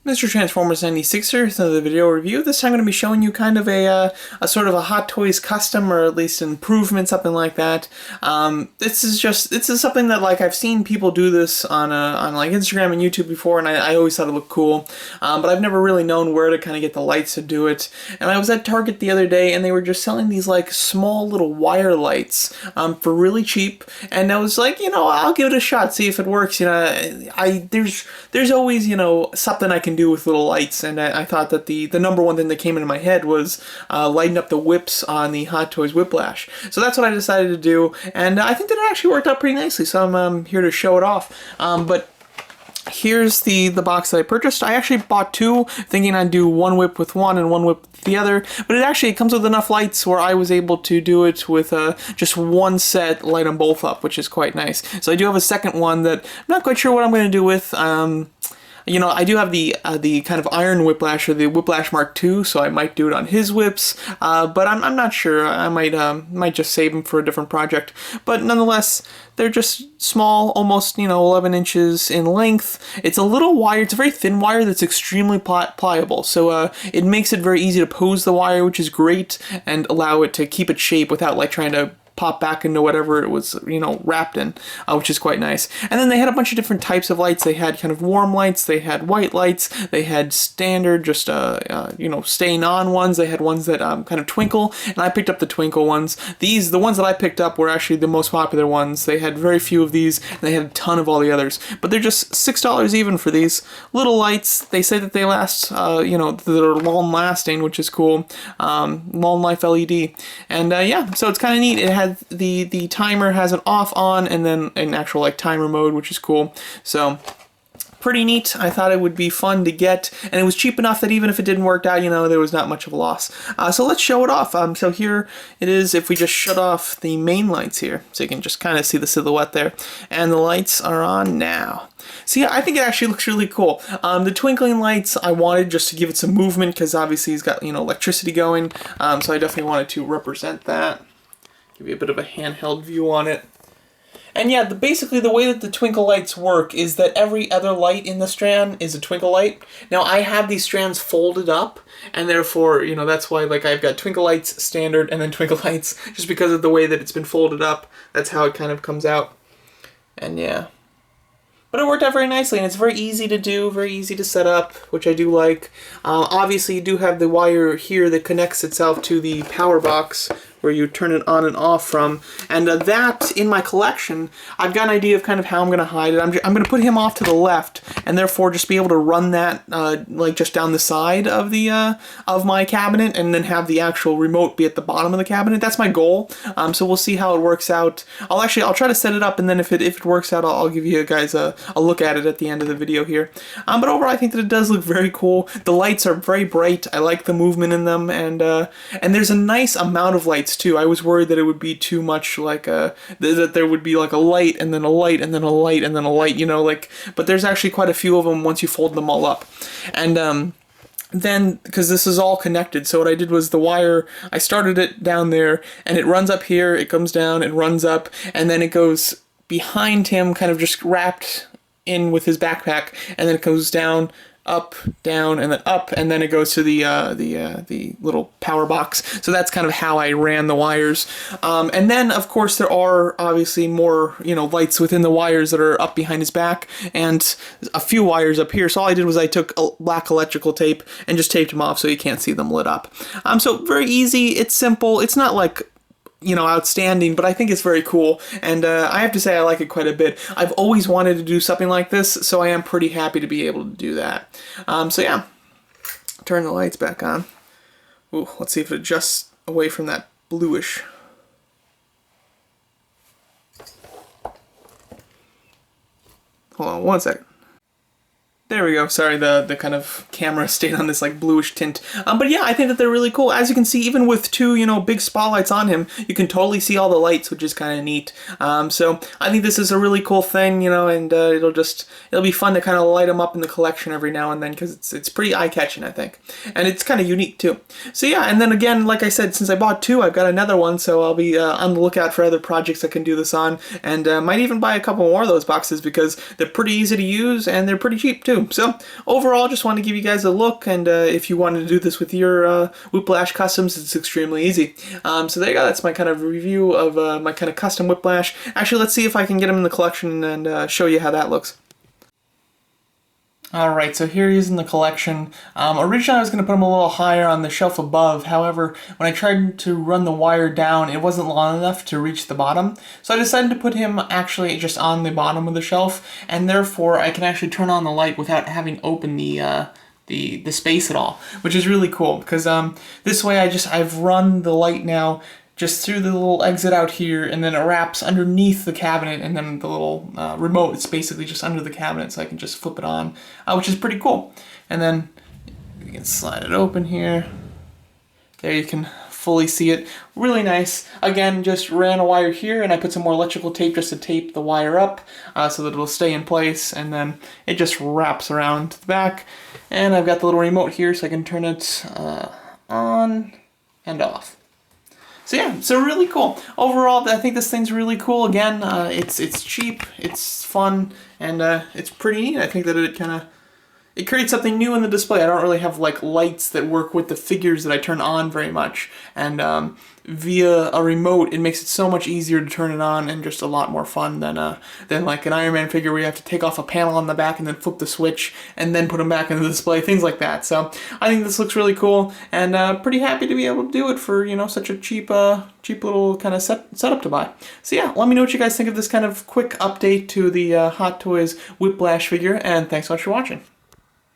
Mr. Transformers 96 here with another video review. This time I'm going to be showing you kind of a sort of a Hot Toys custom, or at least improvement, something like that. This is something that, like, I've seen people do this on like Instagram and YouTube before, and I always thought it looked cool. But I've never really known where to kind of get the lights to do it. And I was at Target the other day, and they were just selling these like small little wire lights for really cheap. And I was like, I'll give it a shot, see if it works. There's always something I can do with little lights, and I thought that the number one thing that came into my head was lighting up the whips on the Hot Toys Whiplash. So that's what I decided to do, and I think that it actually worked out pretty nicely, so I'm here to show it off. But here's the box that I purchased. I actually bought two, thinking I'd do one whip with one and one whip with the other, but it comes with enough lights where I was able to do it with just one set, light them both up, which is quite nice. So I do have a second one that I'm not quite sure what I'm going to do with. I do have the kind of iron Whiplash, or the Whiplash Mark II, so I might do it on his whips, but I'm not sure. I might just save them for a different project. But nonetheless, they're just small, almost 11 inches in length. It's a little wire. It's a very thin wire that's extremely pliable, so it makes it very easy to pose the wire, which is great, and allow it to keep its shape without like trying to pop back into whatever it was, wrapped in, which is quite nice. And then they had a bunch of different types of lights. They had kind of warm lights, they had white lights, they had standard, just, staying on ones, they had ones that kind of twinkle, and I picked up the twinkle ones. The ones that I picked up were actually the most popular ones. They had very few of these, and they had a ton of all the others. But they're just $6 even for these little lights. They say that they last, they're long lasting, which is cool. Long life LED. And yeah, so it's kind of neat. It had the timer has an off, on, and then an actual like timer mode, which is cool. So pretty neat. I thought it would be fun to get, and it was cheap enough that even if it didn't work out, there was not much of a loss. So let's show it off. So here it is. If we just shut off the main lights here, so you can just kind of see the silhouette there, and the lights are on now. So yeah, I think it actually looks really cool. The twinkling lights I wanted just to give it some movement, because obviously he's got electricity going. So I definitely wanted to represent that. Give you a bit of a handheld view on it. And yeah, basically the way that the twinkle lights work is that every other light in the strand is a twinkle light. Now I have these strands folded up, and therefore, that's why I've got twinkle lights, standard, and then twinkle lights, just because of the way that it's been folded up. That's how it kind of comes out. And yeah. But it worked out very nicely, and it's very easy to do, very easy to set up, which I do like. Obviously, you do have the wire here that connects itself to the power box, where you turn it on and off from. And that, in my collection, I've got an idea of kind of how I'm going to hide it. I'm going to put him off to the left, and therefore just be able to run that just down the side of the of my cabinet, and then have the actual remote be at the bottom of the cabinet. That's my goal. So we'll see how it works out. I'll try to set it up, and then if it works out, I'll give you guys a look at it at the end of the video here. But overall, I think that it does look very cool. The lights are very bright. I like the movement in them, and there's a nice amount of lights too. I was worried that it would be too much, that there would be like a light and then a light and then a light and then a light, but there's actually quite a few of them once you fold them all up. And then, because this is all connected, so what I did was the wire, I started it down there, and it runs up here, it comes down, it runs up, and then it goes behind him, kind of just wrapped in with his backpack, and then it goes down, up, down, and then up, and then it goes to the little power box. So that's kind of how I ran the wires. And then, of course, there are obviously more, lights within the wires that are up behind his back, and a few wires up here. So all I did was I took black electrical tape and just taped them off so you can't see them lit up. So very easy. It's simple. It's not like outstanding, but I think it's very cool, and I have to say I like it quite a bit. I've always wanted to do something like this, so I am pretty happy to be able to do that. So yeah, turn the lights back on. Ooh, let's see if it adjusts away from that bluish. Hold on one second. There we go. Sorry, the kind of camera stayed on this like bluish tint. But yeah, I think that they're really cool. As you can see, even with two, big spotlights on him, you can totally see all the lights, which is kind of neat. So I think this is a really cool thing, and it'll be fun to kind of light them up in the collection every now and then, because it's pretty eye-catching, I think. And it's kind of unique too. So yeah, and then again, like I said, since I bought two, I've got another one, so I'll be on the lookout for other projects I can do this on, and might even buy a couple more of those boxes, because they're pretty easy to use and they're pretty cheap too. too. So overall, just want to give you guys a look, and if you wanted to do this with your Whiplash customs, it's extremely easy. So there you go. That's my kind of review of my kind of custom Whiplash. Actually, let's see if I can get him in the collection and show you how that looks. Alright, so here he is in the collection. Originally I was going to put him a little higher on the shelf above, however, when I tried to run the wire down, it wasn't long enough to reach the bottom. So I decided to put him actually just on the bottom of the shelf, and therefore I can actually turn on the light without having opened the space at all, which is really cool, because this way I've run the light now just through the little exit out here, and then it wraps underneath the cabinet, and then the little remote is basically just under the cabinet, so I can just flip it on, which is pretty cool. And then you can slide it open here. There you can fully see it. Really nice. Again, just ran a wire here, and I put some more electrical tape just to tape the wire up so that it'll stay in place, and then it just wraps around to the back. And I've got the little remote here, so I can turn it on and off. So yeah, so really cool. Overall, I think this thing's really cool. Again, it's cheap, it's fun, and it's pretty neat. I think that it creates something new in the display. I don't really have like lights that work with the figures that I turn on very much, and via a remote, it makes it so much easier to turn it on and just a lot more fun than like an Iron Man figure where you have to take off a panel on the back and then flip the switch and then put them back in the display, things like that. So I think this looks really cool, and pretty happy to be able to do it for, you know, such a cheap little kind of setup to buy. So yeah, let me know what you guys think of this kind of quick update to the Hot Toys Whiplash figure, and thanks so much for watching.